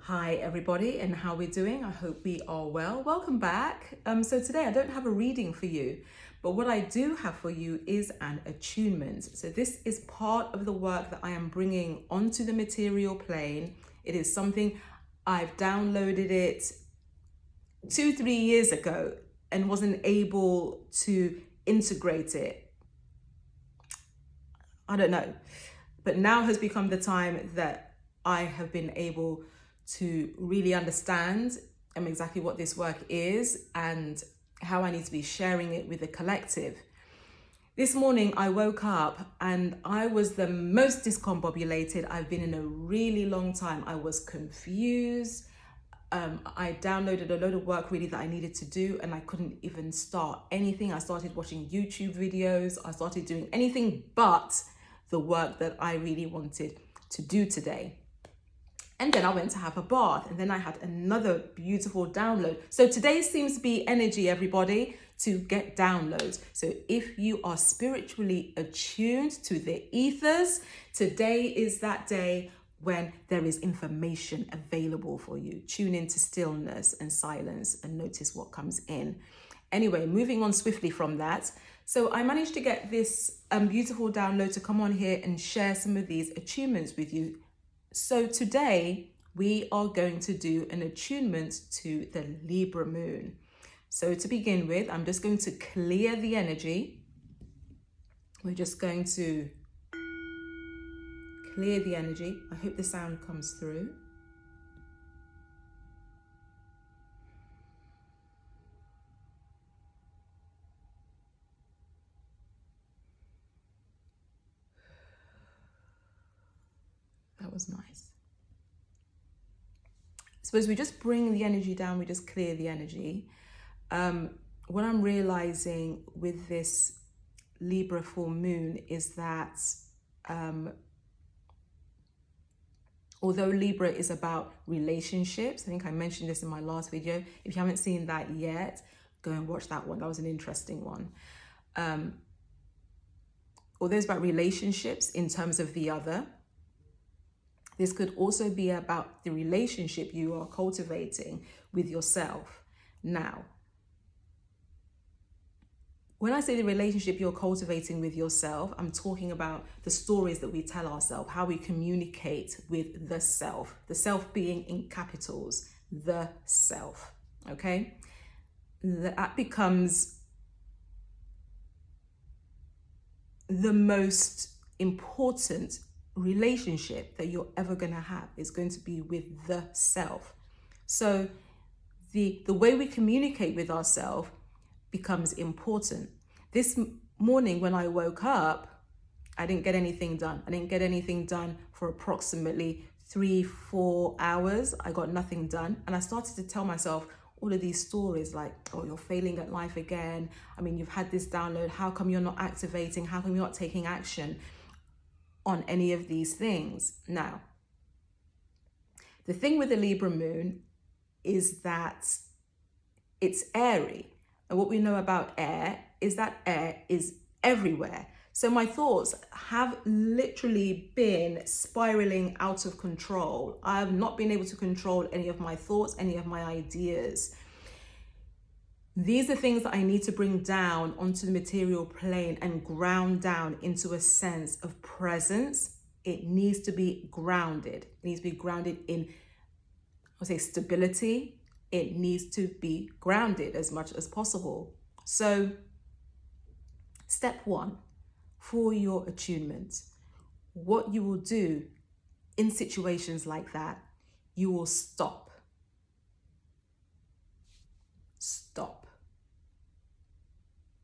Hi everybody, and how we're doing. I hope we are well. Welcome back. So today I don't have a reading for you, but what I do have for you is an attunement. So this is part of the work that I am bringing onto the material plane. It is something I've downloaded it 2-3 years ago and wasn't able to integrate it. I don't know, but now has become the time that I have been able to really understand exactly what this work is and how I need to be sharing it with the collective. This morning I woke up and I was the most discombobulated I've been in a really long time. I was confused. I downloaded a load of work really that I needed to do and I couldn't even start anything. I started watching YouTube videos. I started doing anything but the work that I really wanted to do today. And then I went to have a bath and then I had another beautiful download. So today seems to be energy, everybody, to get downloads. So if you are spiritually attuned to the ethers, today is that day when there is information available for you. Tune into stillness and silence and notice what comes in. Anyway, moving on swiftly from that. So I managed to get this beautiful download to come on here and share some of these attunements with you. So today we are going to do an attunement to the Libra moon. So to begin with, I'm just going to clear the energy. We're just going to clear the energy. I hope the sound comes through. That was nice. So as we just bring the energy down, we just clear the energy. What I'm realizing with this Libra full moon is that although Libra is about relationships, I think I mentioned this in my last video. If you haven't seen that yet, go and watch that one. That was an interesting one. Although it's about relationships in terms of the other, this could also be about the relationship you are cultivating with yourself. Now, when I say the relationship you're cultivating with yourself, I'm talking about the stories that we tell ourselves, how we communicate with the self being in capitals, the self, okay? That becomes the most important relationship that you're ever going to have is going to be with the self. So the way we communicate with ourselves becomes important. This morning when I woke up, I didn't get anything done. I didn't get anything done for approximately 3-4 hours. I got nothing done. And I started to tell myself all of these stories like, oh, you're failing at life again. I mean, you've had this download. How come you're not activating? How come you're not taking action on any of these things? Now, the thing with the Libra moon is that it's airy. And what we know about air is that air is everywhere. So my thoughts have literally been spiraling out of control. I have not been able to control any of my thoughts, any of my ideas. These are things that I need to bring down onto the material plane and ground down into a sense of presence. It needs to be grounded. It needs to be grounded in, I'll say, stability. It needs to be grounded as much as possible. So, step one for your attunement, what you will do in situations like that, you will stop. Stop.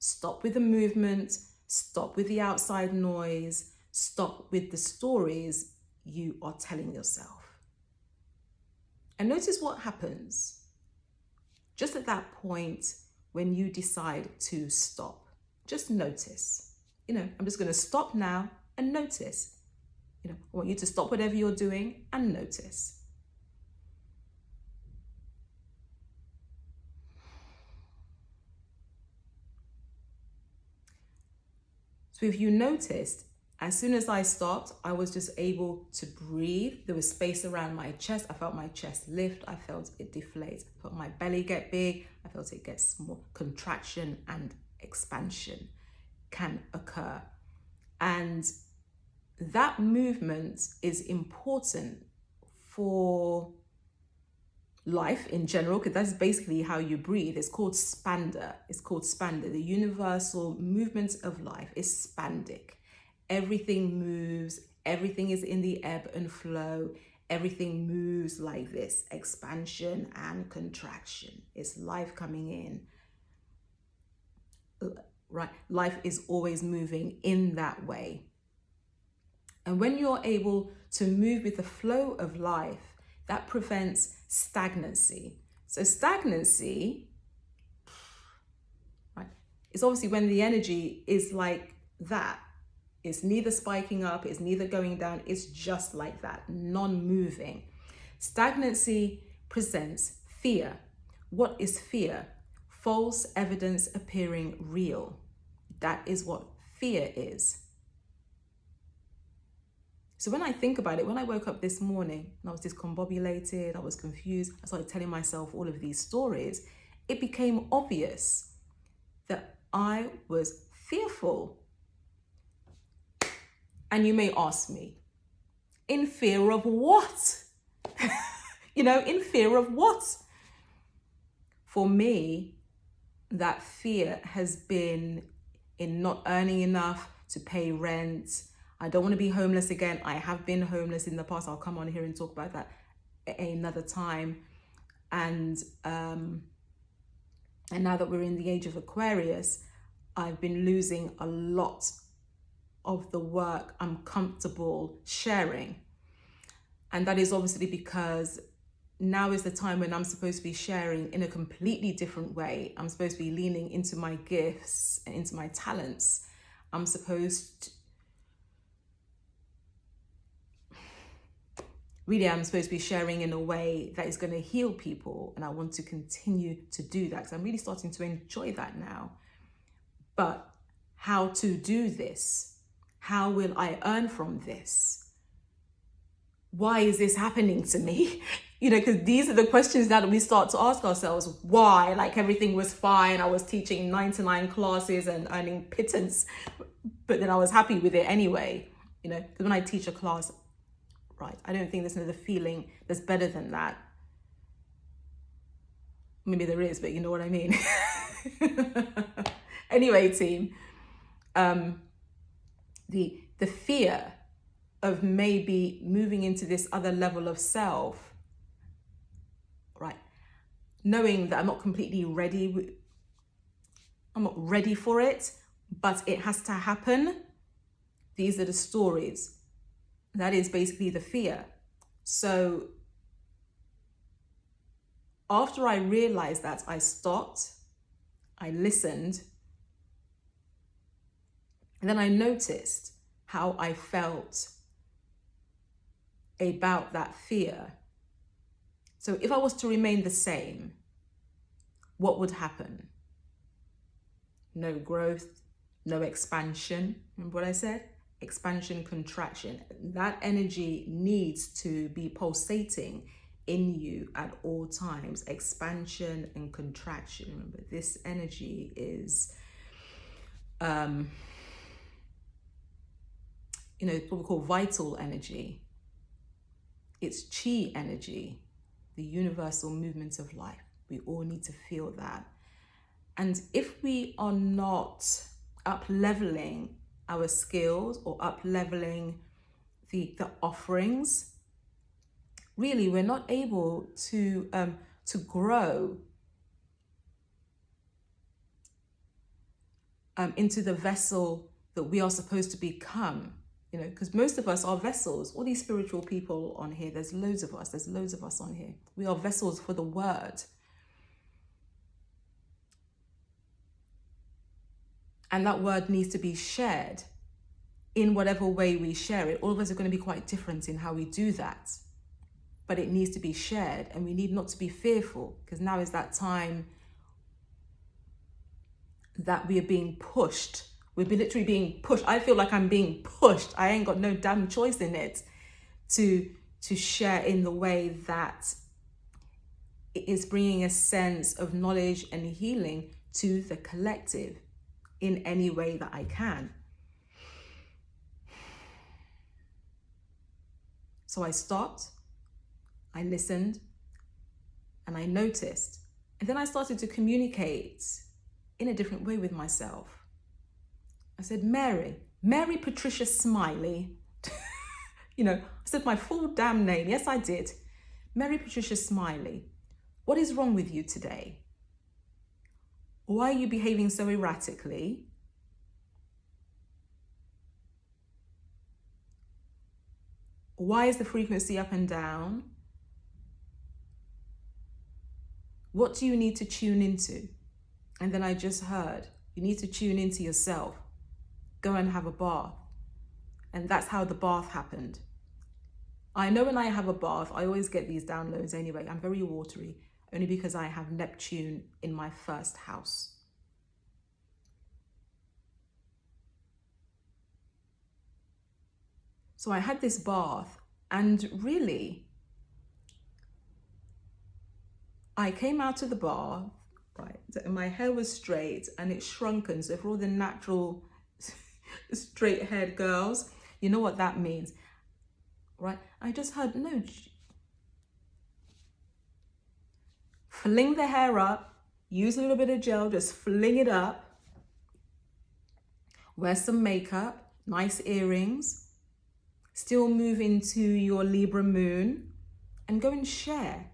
Stop with the movement, stop with the outside noise, stop with the stories you are telling yourself. And notice what happens just at that point when you decide to stop. Just notice. I'm just going to stop now and notice. I want you to stop whatever you're doing and notice. So if you noticed As soon as I stopped, I was just able to breathe. There was space around my chest. I felt my chest lift. I felt it deflate. I felt my belly get big. I felt it get small. Contraction and expansion can occur. And that movement is important for life in general, because that's basically how you breathe. It's called spander. The universal movement of life is spandic. Everything moves, everything is in the ebb and flow, everything moves like this, expansion and contraction. It's life coming in, right? Life is always moving in that way. And when you're able to move with the flow of life, that prevents stagnancy. So stagnancy, right, is obviously when the energy is like that. It's neither spiking up, it's neither going down, it's just like that, non-moving. Stagnancy presents fear. What is fear? False evidence appearing real. That is what fear is. So when I think about it, when I woke up this morning and I was discombobulated, I was confused, I started telling myself all of these stories, it became obvious that I was fearful. And you may ask me, in fear of what? In fear of what? For me, that fear has been in not earning enough to pay rent. I don't want to be homeless again. I have been homeless in the past. I'll come on here and talk about that another time. And now that we're in the age of Aquarius, I've been losing a lot of the work I'm comfortable sharing. And that is obviously because now is the time when I'm supposed to be sharing in a completely different way. I'm supposed to be leaning into my gifts and into my talents. I'm supposed to be sharing in a way that is going to heal people. And I want to continue to do that because I'm really starting to enjoy that now. But how to do this? How will I earn from this? Why is this happening to me? Because these are the questions that we start to ask ourselves. Why? Like everything was fine. I was teaching 9 to 9 classes and earning pittance, but then I was happy with it anyway. Because when I teach a class, right, I don't think there's another feeling that's better than that. Maybe there is, but you know what I mean. Anyway, team, the fear of maybe moving into this other level of self, right? Knowing that I'm not completely ready, I'm not ready for it, but it has to happen. These are the stories. That is basically the fear. So after I realized that, I stopped, I listened, and then I noticed how I felt about that fear. So if I was to remain the same, what would happen? No growth, no expansion. Remember what I said? Expansion, contraction. That energy needs to be pulsating in you at all times. Expansion and contraction. Remember, this energy is what we call vital energy. It's chi energy, the universal movement of life. We all need to feel that. And if we are not up-leveling our skills or up-leveling the offerings, really we're not able to grow into the vessel that we are supposed to become. Because most of us are vessels. All these spiritual people on here, there's loads of us on here. We are vessels for the word. And that word needs to be shared in whatever way we share it. All of us are going to be quite different in how we do that. But it needs to be shared, and we need not to be fearful, because now is that time that we are being pushed We're literally being pushed. I feel like I'm being pushed. I ain't got no damn choice in it to share in the way that it is bringing a sense of knowledge and healing to the collective in any way that I can. So I stopped, I listened, and I noticed. And then I started to communicate in a different way with myself. I said, Mary Patricia Smiley. I said my full damn name. Yes, I did. Mary Patricia Smiley. What is wrong with you today? Why are you behaving so erratically? Why is the frequency up and down? What do you need to tune into? And then I just heard, you need to tune into yourself. Go and have a bath. And that's how the bath happened. I know when I have a bath, I always get these downloads anyway. I'm very watery, only because I have Neptune in my first house. So I had this bath, and really, I came out of the bath, right? My hair was straight and it's shrunken. So for all the natural straight-haired girls, you know what that means, right? I just heard, no, fling the hair up, use a little bit of gel, just fling it up, wear some makeup, nice earrings, still move into your Libra moon, and go and share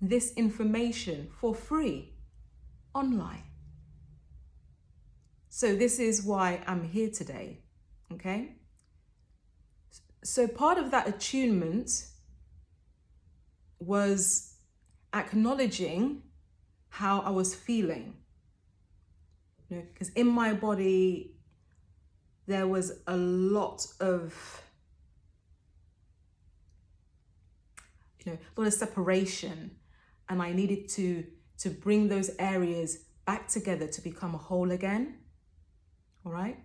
this information for free online. So this is why I'm here today, okay? So part of that attunement was acknowledging how I was feeling. Because in my body, there was a lot of, a lot of separation, and I needed to bring those areas back together to become a whole again. All right?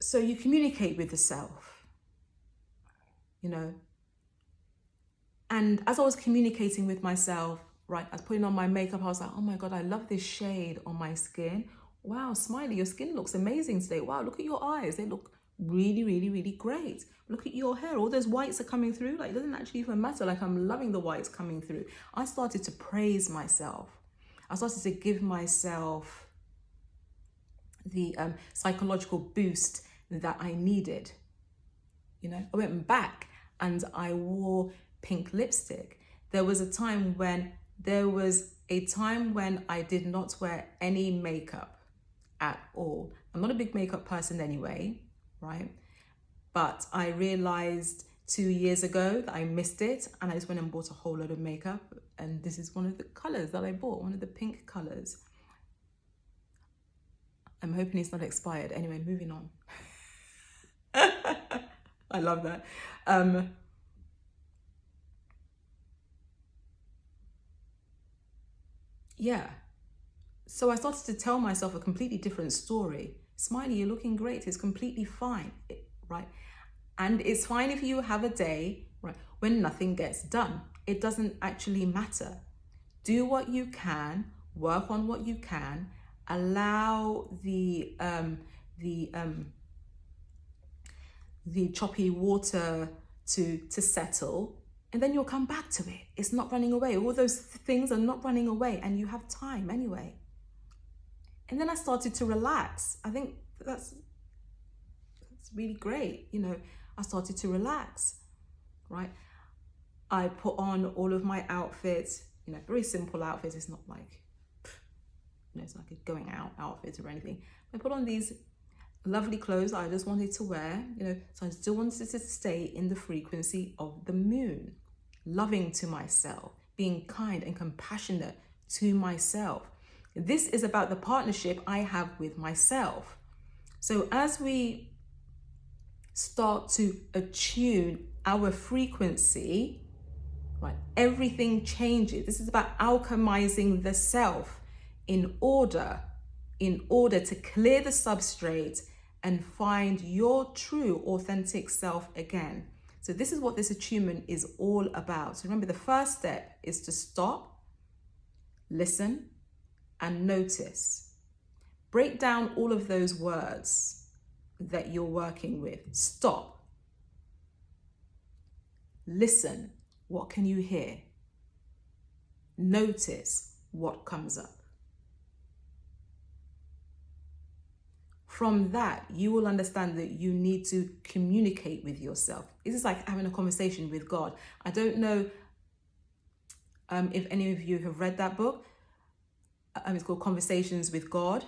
So you communicate with the self, and as I was communicating with myself, right, I was putting on my makeup, I was like, oh my God, I love this shade on my skin. Wow, Smiley, your skin looks amazing today. Wow, look at your eyes. They look really, really, really great. Look at your hair. All those whites are coming through. Like, it doesn't actually even matter. Like, I'm loving the whites coming through. I started to praise myself. I started to give myself the psychological boost that I needed. I went back and I wore pink lipstick. There was a time when I did not wear any makeup at all. I'm not a big makeup person anyway, right? But I realized 2 years ago that I missed it, and I just went and bought a whole load of makeup. And this is one of the colors that I bought, one of the pink colors. I'm hoping it's not expired. Anyway, moving on. I love that. Yeah. So I started to tell myself a completely different story. Smiley, you're looking great. It's completely fine, right? And it's fine if you have a day, right, when nothing gets done. It doesn't actually matter. Do what you can, work on what you can, allow the choppy water to settle, and then you'll come back to it. It's not running away. All those things are not running away, and you have time anyway. And then I started to relax. I think that's really great. I started to relax, right? I put on all of my outfits, very simple outfits. It's not like, it's like a going out outfit or anything. I put on these lovely clothes that I just wanted to wear, so I still wanted to stay in the frequency of the moon, loving to myself, being kind and compassionate to myself. This is about the partnership I have with myself. So as we start to attune our frequency, right, everything changes. This is about alchemizing the self in order in order to clear the substrate and find your true, authentic self again. So this is what this attunement is all about. So remember, the first step is to stop, listen, and notice. Break down all of those words that you're working with. Stop. Listen. What can you hear? Notice what comes up. From that, you will understand that you need to communicate with yourself. This is like having a conversation with God. I don't know if any of you have read that book. It's called Conversations with God.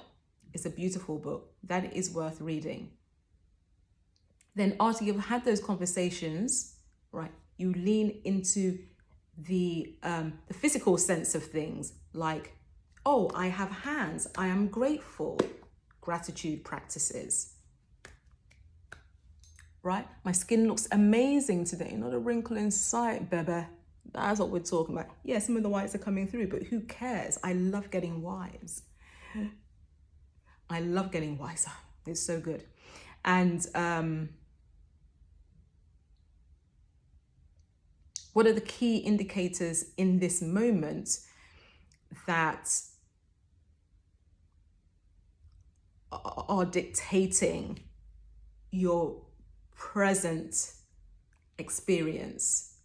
It's a beautiful book. That is worth reading. Then after you've had those conversations, right, you lean into the physical sense of things, like, oh, I have hands, I am grateful. Gratitude practices, right? My skin looks amazing today, not a wrinkle in sight, baby. That's what we're talking about. Yeah, some of the whites are coming through, but who cares? I love getting wise. I love getting wiser. It's so good. And what are the key indicators in this moment that are dictating your present experience?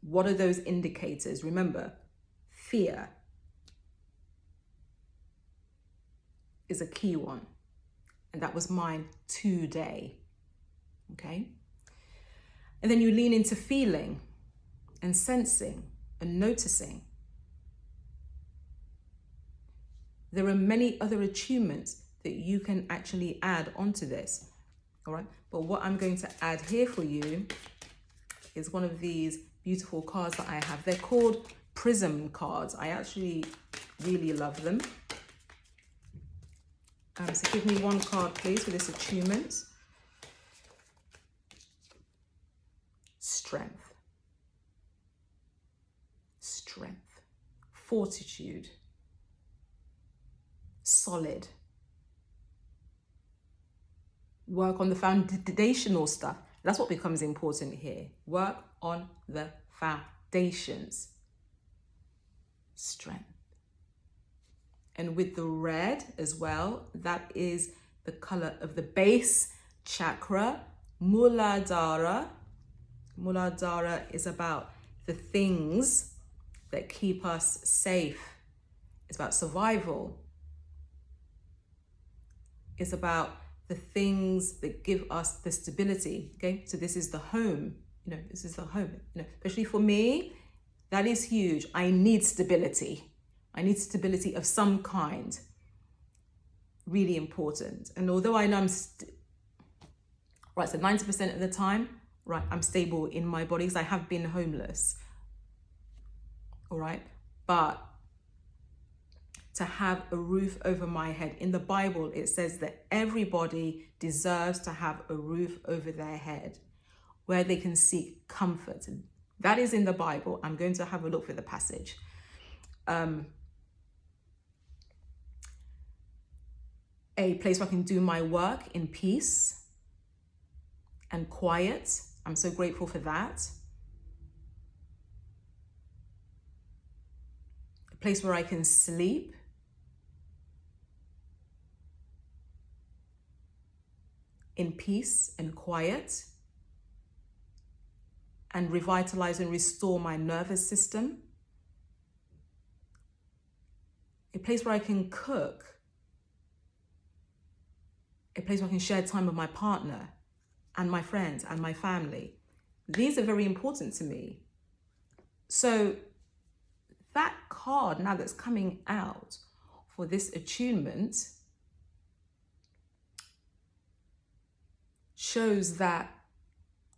What are those indicators? Remember, fear is a key one. And that was mine today. Okay? And then you lean into feeling and sensing and noticing. There are many other attunements that you can actually add onto this, all right? But what I'm going to add here for you is one of these beautiful cards that I have. They're called prism cards. I actually really love them. So give me one card, please, for this attunement. Strength. Strength. Fortitude. Solid. Work on the foundational stuff. That's what becomes important here. Work on the foundations. Strength. And with the red as well, that is the color of the base chakra, Muladhara. Muladhara is about the things that keep us safe. It's about survival. It's about the things that give us the stability, okay? So this is the home, this is the home, especially for me, that is huge. I need stability. I need stability of some kind. Really important. And although I know I'm, right, so 90% of the time, right, I'm stable in my body because I have been homeless, all right? But to have a roof over my head. In the Bible, it says that everybody deserves to have a roof over their head where they can seek comfort. And that is in the Bible. I'm going to have a look for the passage. A place where I can do my work in peace and quiet. I'm so grateful for that. A place where I can sleep. In peace and quiet, and revitalize and restore my nervous system. A place where I can cook. A place where I can share time with my partner and my friends and my family. These are very important to me. So that card now that's coming out for this attunement shows that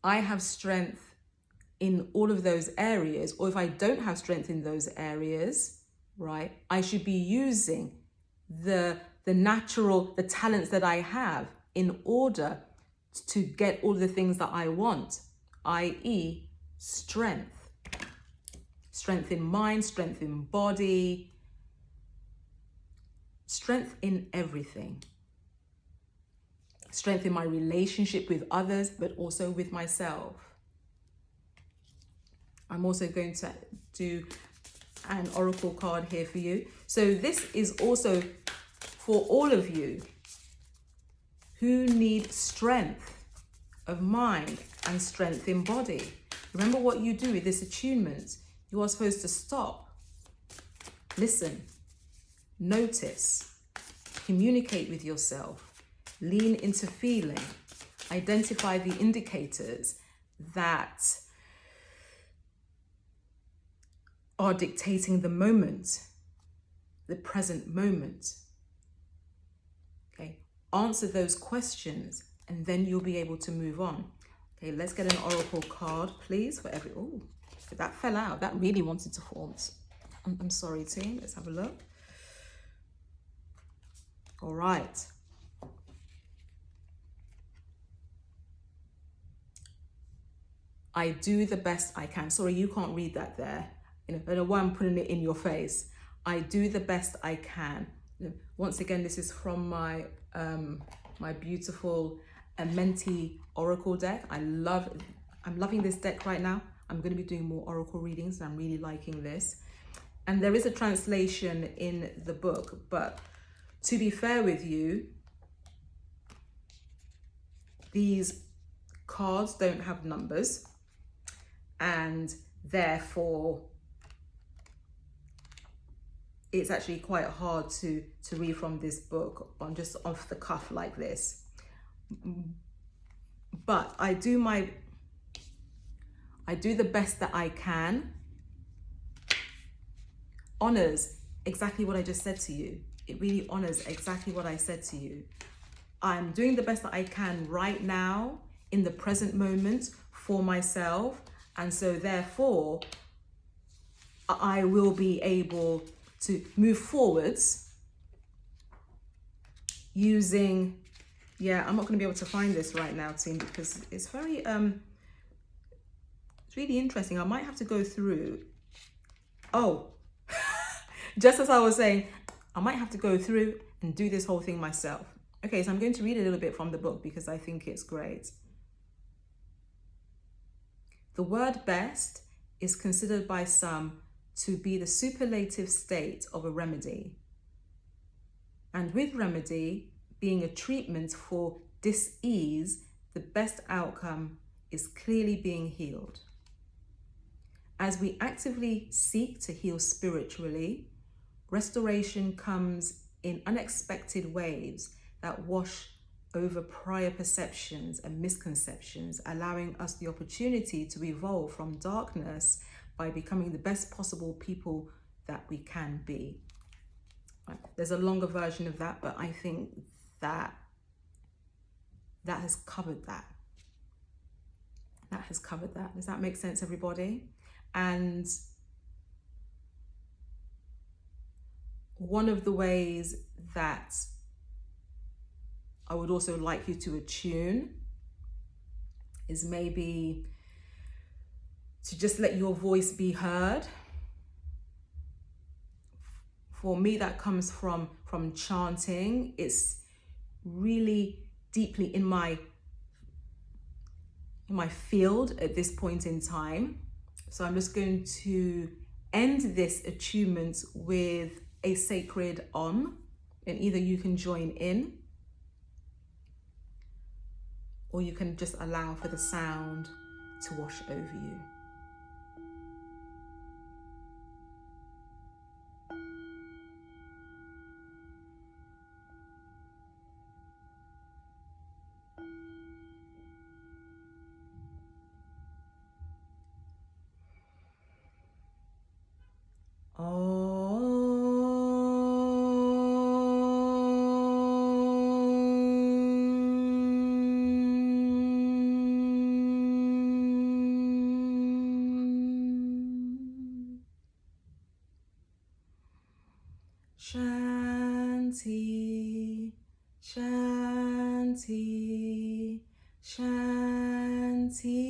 I have strength in all of those areas, or if I don't have strength in those areas, right, I should be using the talents that I have in order to get all the things that I want, i.e. strength. Strength in mind, strength in body, strength in everything. Strength in my relationship with others, but also with myself. I'm also going to do an oracle card here for you. So this is also for all of you who need strength of mind and strength in body. Remember what you do with this attunement. You are supposed to stop, listen, notice, communicate with yourself, lean into feeling, identify the indicators that are dictating the moment, the present moment. Okay, answer those questions and then you'll be able to move on. Okay, let's get an oracle card, please, for every... Oh, that fell out. That really wanted to form. I'm sorry, team. Let's have a look. All right. I do the best I can. Sorry, you can't read that there. I don't know why I'm putting it in your face. I do the best I can. Once again, this is from my my beautiful Amenti Oracle deck. I'm loving this deck right now. I'm going to be doing more oracle readings. I'm really liking this. And there is a translation in the book, but to be fair with you, these cards don't have numbers, and therefore it's actually quite hard to read from this book on just off the cuff like this. But I do the best that I can. Honors exactly what I just said to you. It really honors exactly what I said to you. I'm doing the best that I can right now in the present moment for myself. And so therefore, I will be able to move forwards using, I'm not going to be able to find this right now, team, because it's very, it's really interesting. I might have to go through. Oh, just as I was saying, I might have to go through and do this whole thing myself. Okay, so I'm going to read a little bit from the book because I think it's great. The word best is considered by some to be the superlative state of a remedy. And with remedy being a treatment for dis-ease, the best outcome is clearly being healed. As we actively seek to heal spiritually, restoration comes in unexpected waves that wash over prior perceptions and misconceptions, allowing us the opportunity to evolve from darkness by becoming the best possible people that we can be. Right. There's a longer version of that, but I think that has covered that. That has covered that. Does that make sense, everybody? And one of the ways that I would also like you to attune is maybe to just let your voice be heard. For me, that comes from chanting. It's really deeply in my field at this point in time. So I'm just going to end this attunement with a sacred Om, and either you can join in or you can just allow for the sound to wash over you. Shanti, Shanti, Shanti.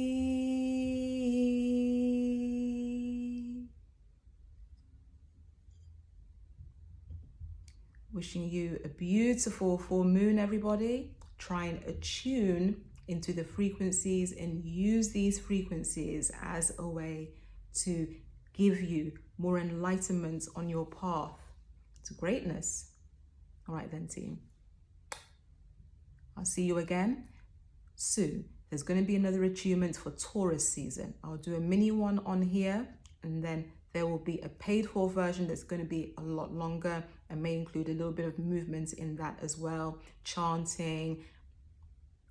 Wishing you a beautiful full moon, everybody. Try and attune into the frequencies and use these frequencies as a way to give you more enlightenment on your path to greatness. All right then, team. I'll see you again soon. There's going to be another attunement for Taurus season. I'll do a mini one on here, and then there will be a paid for version that's going to be a lot longer and may include a little bit of movement in that as well. Chanting,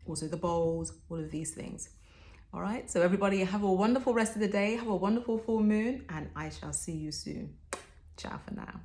also the bowls, all of these things. All right, so everybody have a wonderful rest of the day. Have a wonderful full moon, and I shall see you soon. Ciao for now.